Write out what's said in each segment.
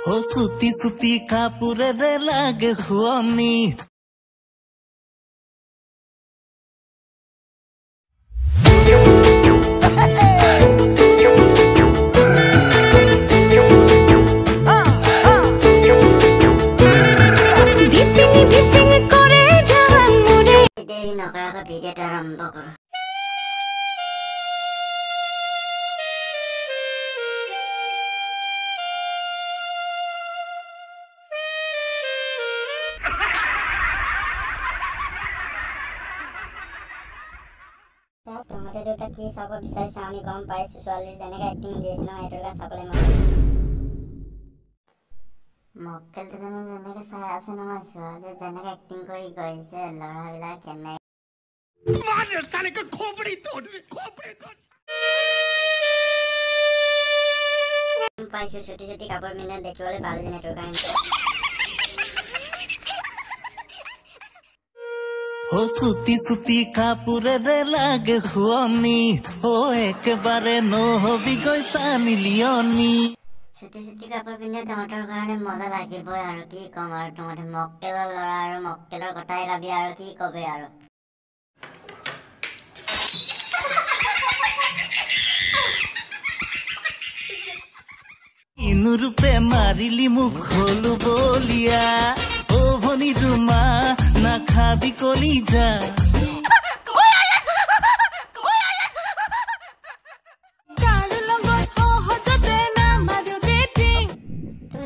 ও সুতি সুতি কাপোৰেৰে লাগে শুৱনি ভিডিঅ'টো আৰম্ভ কৰোঁ। তোমাদেৰ দুটা কি চাব বিচাৰিছে আমি গম পাইছো ছোৱালীৰ যেনেকৈ এক্টিং দিছে ন এইটোকে চাবলৈ মক্কেল দুজনে যেনেকৈ চাই আছে নহয় ছোৱালীয়ে যেনেকৈ এক্টিং কৰি গৈছে ল'ৰাবিলাক কেনে मार साले का खोपड़ी तोड़ पाइसे छोटी छोटी कापड़ मिलने देखने वाले बाल देने तो काइन ও সুতি সুতি কাপোৰেৰে লাগে শুৱনি ও একেবাৰে নহবি গৈ চানিলিয়নি छोटी छोटी कापड़ पिन्ने तमाटर কাৰণে মজা লাগিবই আৰু কি কম আৰু তোমাৰে মক্কেলৰ ল'ৰা আৰু মক্কেলৰ কথাই গাবি আৰু কি কবে আৰু ইনুৰূপে মাৰিলি মুখ হলো বলিয়া ও ভনি ৰুমা নাখাবি কলিজা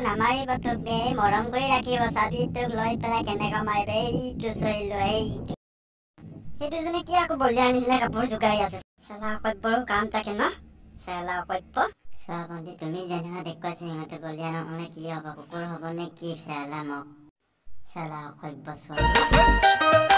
নামাৰি বটকে মৰম কৰি ৰাখিব চাবি তোক লৈ পেলাই কেনেকৈ মাৰিবে এইটো চইলো এইটো সেইটো জনে কি আকৌ বলিয়াৰ নিচিনা কাপোৰ জোকাৰি আছে চেলা অকব্যৰো কাম থাকে ন চেলা অকব্য চোৱা বন্ধু তুমি যেনেকৈ দেখুৱাইছে সিহঁতে বলিয়া নহ'লে কি হ'ব কুকুৰ হ'ব নে কি চেলা মোক চেলা অকব্য চোৱা